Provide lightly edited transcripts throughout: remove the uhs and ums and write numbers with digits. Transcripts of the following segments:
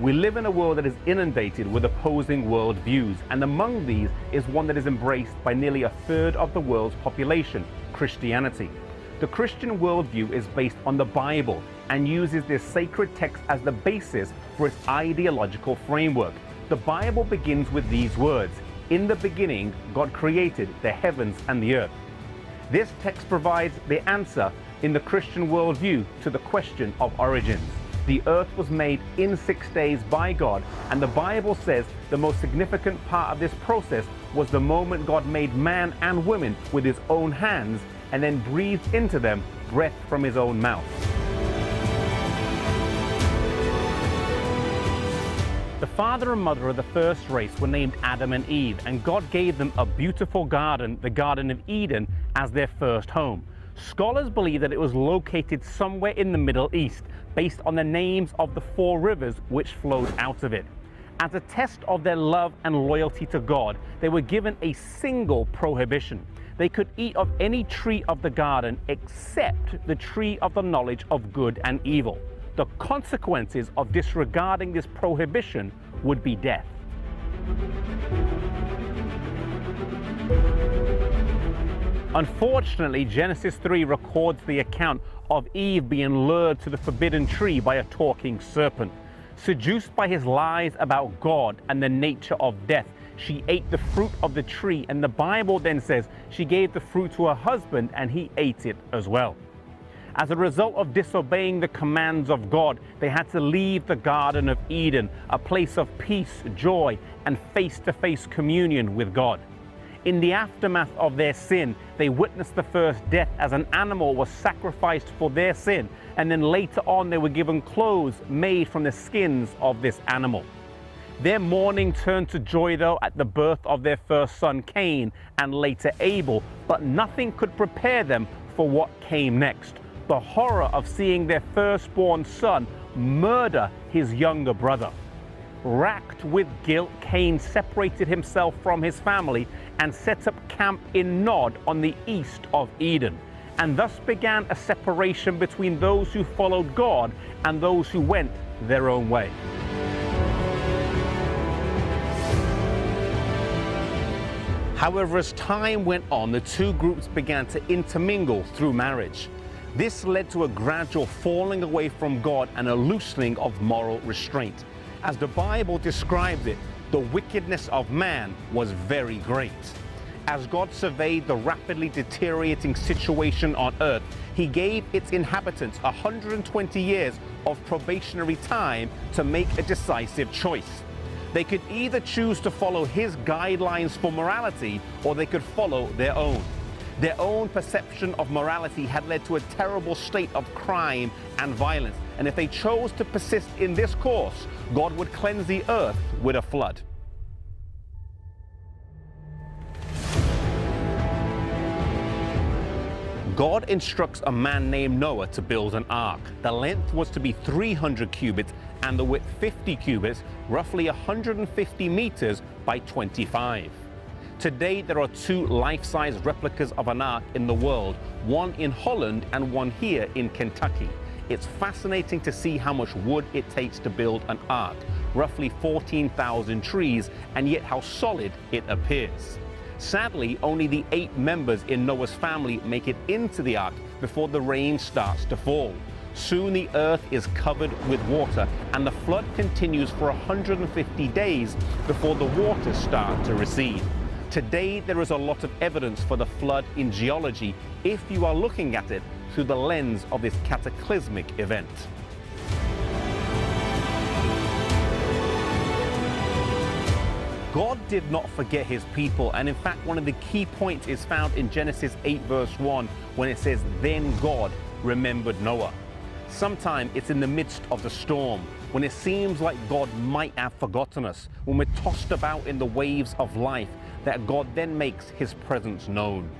We live in a world that is inundated with opposing worldviews, and among these is one that is embraced by nearly a third of the world's population, Christianity. The Christian worldview is based on the Bible and uses this sacred text as the basis for its ideological framework. The Bible begins with these words, "In the beginning, God created the heavens and the earth." This text provides the answer in the Christian worldview to the question of origins. The earth was made in 6 days by God, and the Bible says the most significant part of this process was the moment God made man and woman with his own hands and then breathed into them breath from his own mouth. The father and mother of the first race were named Adam and Eve, and God gave them a beautiful garden, the Garden of Eden, as their first home. Scholars believe that it was located somewhere in the Middle East, based on the names of the 4 rivers which flowed out of it. As a test of their love and loyalty to God, they were given a single prohibition. They could eat of any tree of the garden except the tree of the knowledge of good and evil. The consequences of disregarding this prohibition would be death. Unfortunately, Genesis 3 records the account of Eve being lured to the forbidden tree by a talking serpent. Seduced by his lies about God and the nature of death, she ate the fruit of the tree, and the Bible then says she gave the fruit to her husband and he ate it as well. As a result of disobeying the commands of God, they had to leave the Garden of Eden, a place of peace, joy, and face-to-face communion with God. In the aftermath of their sin, they witnessed the first death as an animal was sacrificed for their sin, and then later on they were given clothes made from the skins of this animal. Their mourning turned to joy, though, at the birth of their first son, Cain, and later Abel, but nothing could prepare them for what came next. The horror of seeing their firstborn son murder his younger brother. Racked with guilt, Cain separated himself from his family and set up camp in Nod on the east of Eden. And thus began a separation between those who followed God and those who went their own way. However, as time went on, the two groups began to intermingle through marriage. This led to a gradual falling away from God and a loosening of moral restraint. As the Bible describes it, the wickedness of man was very great. As God surveyed the rapidly deteriorating situation on earth, he gave its inhabitants 120 years of probationary time to make a decisive choice. They could either choose to follow his guidelines for morality, or they could follow their own. Their own perception of morality had led to a terrible state of crime and violence, and if they chose to persist in this course, God would cleanse the earth with a flood. God instructs a man named Noah to build an ark. The length was to be 300 cubits and the width 50 cubits, roughly 150 meters by 25. Today, there are 2 life-size replicas of an ark in the world, one in Holland and one here in Kentucky. It's fascinating to see how much wood it takes to build an ark, roughly 14,000 trees, and yet how solid it appears. Sadly, only the 8 members in Noah's family make it into the ark before the rain starts to fall. Soon the earth is covered with water, and the flood continues for 150 days before the waters start to recede. Today, there is a lot of evidence for the flood in geology if you are looking at it through the lens of this cataclysmic event. God did not forget his people, and in fact, one of the key points is found in Genesis 8 verse 1 when it says, "Then God remembered Noah." Sometimes it's in the midst of the storm, when it seems like God might have forgotten us, when we're tossed about in the waves of life, that God then makes his presence known.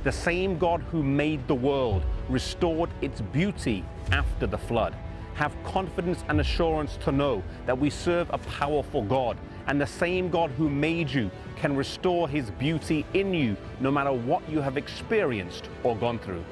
The same God who made the world restored its beauty after the flood. Have confidence and assurance to know that we serve a powerful God, and the same God who made you can restore his beauty in you no matter what you have experienced or gone through.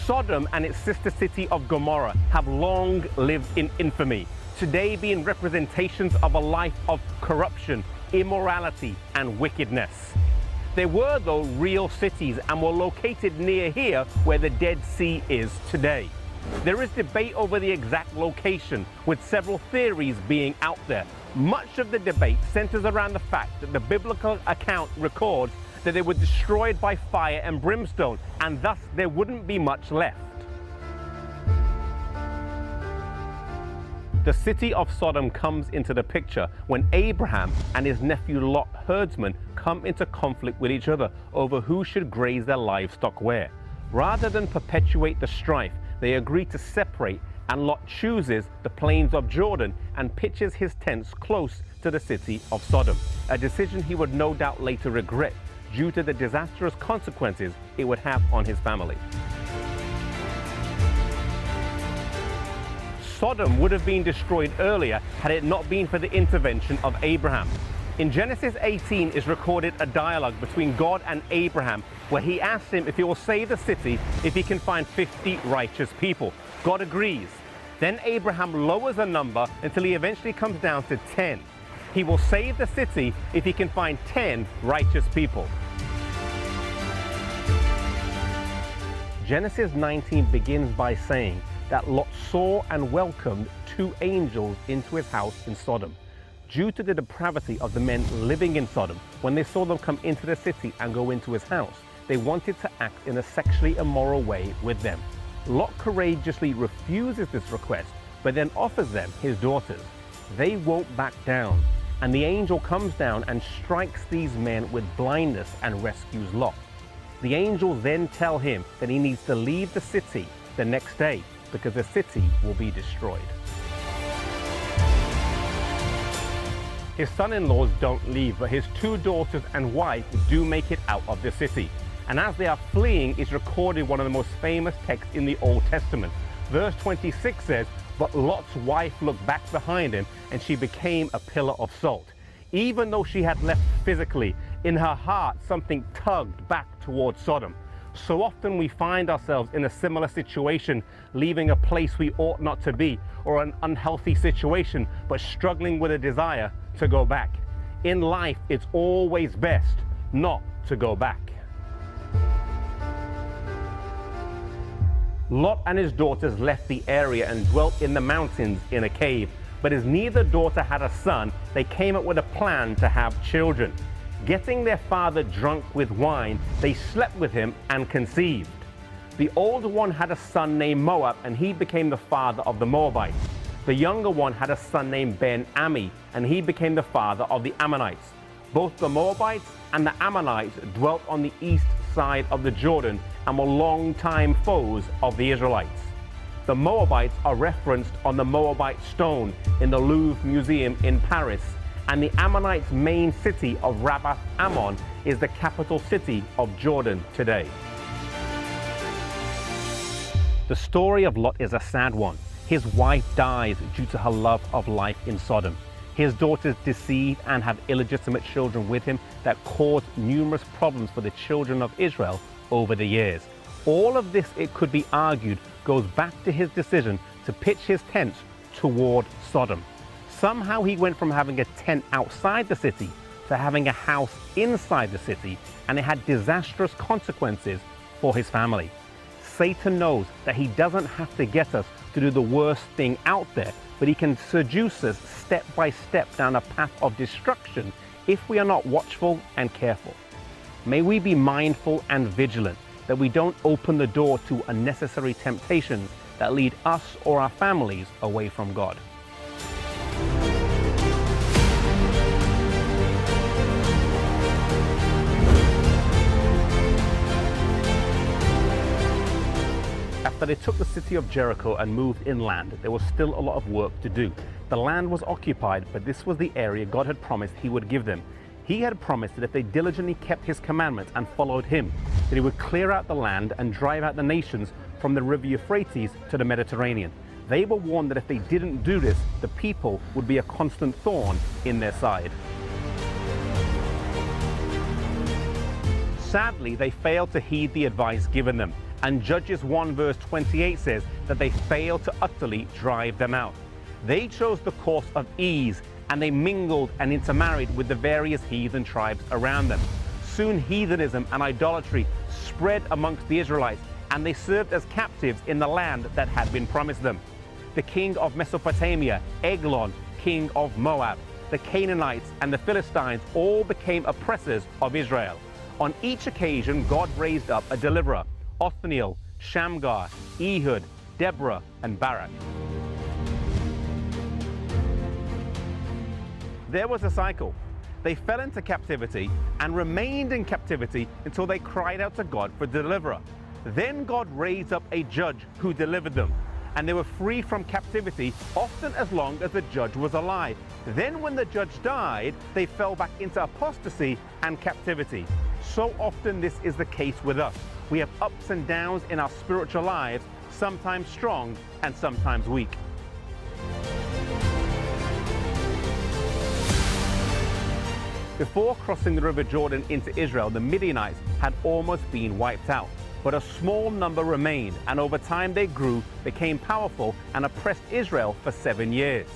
Sodom and its sister city of Gomorrah have long lived in infamy, today being representations of a life of corruption, immorality, and wickedness. They were, though, real cities and were located near here where the Dead Sea is today. There is debate over the exact location, with several theories being out there. Much of the debate centers around the fact that the biblical account records that they were destroyed by fire and brimstone, and thus there wouldn't be much left. The city of Sodom comes into the picture when Abraham and his nephew Lot, herdsmen, come into conflict with each other over who should graze their livestock where. Rather than perpetuate the strife, they agree to separate, and Lot chooses the plains of Jordan and pitches his tents close to the city of Sodom, a decision he would no doubt later regret due to the disastrous consequences it would have on his family. Sodom would have been destroyed earlier had it not been for the intervention of Abraham. In Genesis 18 is recorded a dialogue between God and Abraham where he asks him if he will save the city if he can find 50 righteous people. God agrees. Then Abraham lowers the number until he eventually comes down to 10. He will save the city if he can find 10 righteous people. Genesis 19 begins by saying that Lot saw and welcomed 2 angels into his house in Sodom. Due to the depravity of the men living in Sodom, when they saw them come into the city and go into his house, they wanted to act in a sexually immoral way with them. Lot courageously refuses this request, but then offers them his daughters. They won't back down, and the angel comes down and strikes these men with blindness and rescues Lot. The angels then tell him that he needs to leave the city the next day because the city will be destroyed. His son-in-laws don't leave, but his 2 daughters and wife do make it out of the city. And as they are fleeing is recorded one of the most famous texts in the Old Testament. Verse 26 says, "But Lot's wife looked back behind him, and she became a pillar of salt." Even though she had left physically, in her heart something tugged back towards Sodom. So often we find ourselves in a similar situation, leaving a place we ought not to be, or an unhealthy situation, but struggling with a desire to go back. In life, it's always best not to go back. Lot and his daughters left the area and dwelt in the mountains in a cave. But as neither daughter had a son, they came up with a plan to have children. Getting their father drunk with wine, they slept with him and conceived. The older one had a son named Moab, and he became the father of the Moabites. The younger one had a son named Ben-Ammi, and he became the father of the Ammonites. Both the Moabites and the Ammonites dwelt on the east side of the Jordan and were longtime foes of the Israelites. The Moabites are referenced on the Moabite stone in the Louvre Museum in Paris, and the Ammonites' main city of Rabbath Ammon is the capital city of Jordan today. The story of Lot is a sad one. His wife dies due to her love of life in Sodom. His daughters deceive and have illegitimate children with him that caused numerous problems for the children of Israel over the years. All of this, it could be argued, goes back to his decision to pitch his tents toward Sodom. Somehow he went from having a tent outside the city to having a house inside the city, and it had disastrous consequences for his family. Satan knows that he doesn't have to get us to do the worst thing out there, but he can seduce us step by step down a path of destruction if we are not watchful and careful. May we be mindful and vigilant that we don't open the door to unnecessary temptations that lead us or our families away from God. After they took the city of Jericho and moved inland, there was still a lot of work to do. The land was occupied, but this was the area God had promised he would give them. He had promised that if they diligently kept his commandments and followed him, that he would clear out the land and drive out the nations from the river Euphrates to the Mediterranean. They were warned that if they didn't do this, the people would be a constant thorn in their side. Sadly, they failed to heed the advice given them, And Judges 1 verse 28 says that they failed to utterly drive them out. They chose the course of ease, and they mingled and intermarried with the various heathen tribes around them. Soon heathenism and idolatry spread amongst the Israelites, and they served as captives in the land that had been promised them. The king of Mesopotamia, Eglon, king of Moab, the Canaanites and the Philistines all became oppressors of Israel. On each occasion, God raised up a deliverer: Othniel, Shamgar, Ehud, Deborah, and Barak. There was a cycle. They fell into captivity and remained in captivity until they cried out to God for a deliverer. Then God raised up a judge who delivered them, and they were free from captivity, often as long as the judge was alive. Then when the judge died, they fell back into apostasy and captivity. So often this is the case with us. We have ups and downs in our spiritual lives, sometimes strong and sometimes weak. Before crossing the River Jordan into Israel, the Midianites had almost been wiped out. But a small number remained, and over time they grew, became powerful, and oppressed Israel for 7 years.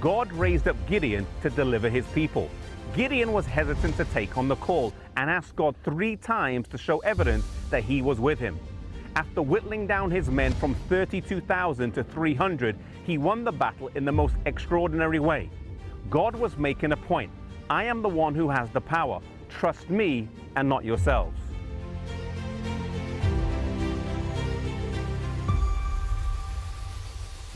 God raised up Gideon to deliver his people. Gideon was hesitant to take on the call and asked God 3 times to show evidence that he was with him. After whittling down his men from 32,000 to 300, he won the battle in the most extraordinary way. God was making a point. I am the one who has the power. Trust me and not yourselves.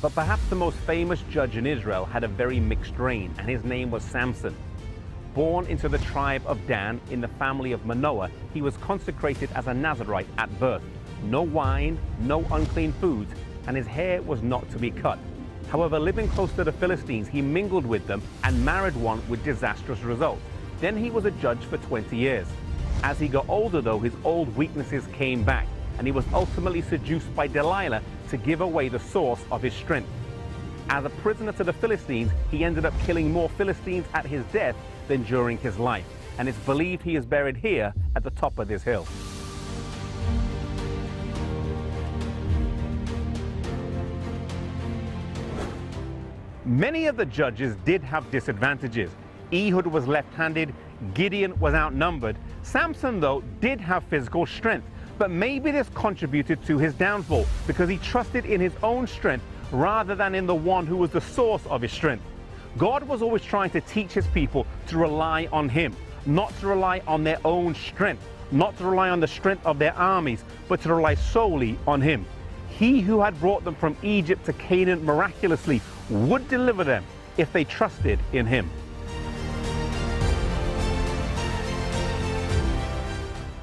But perhaps the most famous judge in Israel had a very mixed reign, and his name was Samson. Born into the tribe of Dan in the family of Manoah, he was consecrated as a Nazirite at birth. No wine, no unclean foods, and his hair was not to be cut. However, living close to the Philistines, he mingled with them and married one with disastrous results. Then he was a judge for 20 years. As he got older though, his old weaknesses came back, and he was ultimately seduced by Delilah to give away the source of his strength. As a prisoner to the Philistines, he ended up killing more Philistines at his death than during his life, and it's believed he is buried here at the top of this hill. Many of the judges did have disadvantages. Ehud was left-handed, Gideon was outnumbered. Samson, though, did have physical strength, but maybe this contributed to his downfall because he trusted in his own strength rather than in the one who was the source of his strength. God was always trying to teach his people to rely on him, not to rely on their own strength, not to rely on the strength of their armies, but to rely solely on him. He who had brought them from Egypt to Canaan miraculously would deliver them if they trusted in him.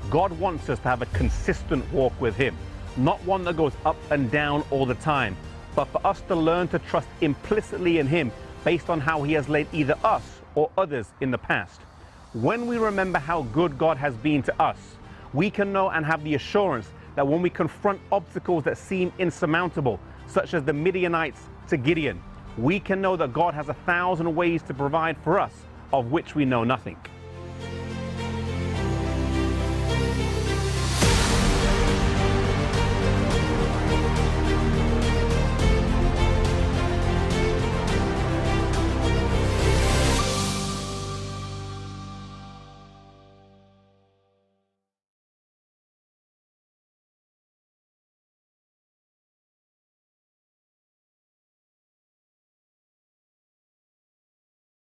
God wants us to have a consistent walk with him, not one that goes up and down all the time, but for us to learn to trust implicitly in him based on how he has led either us or others in the past. When we remember how good God has been to us, we can know and have the assurance that when we confront obstacles that seem insurmountable, such as the Midianites to Gideon, we can know that God has 1,000 ways to provide for us, of which we know nothing.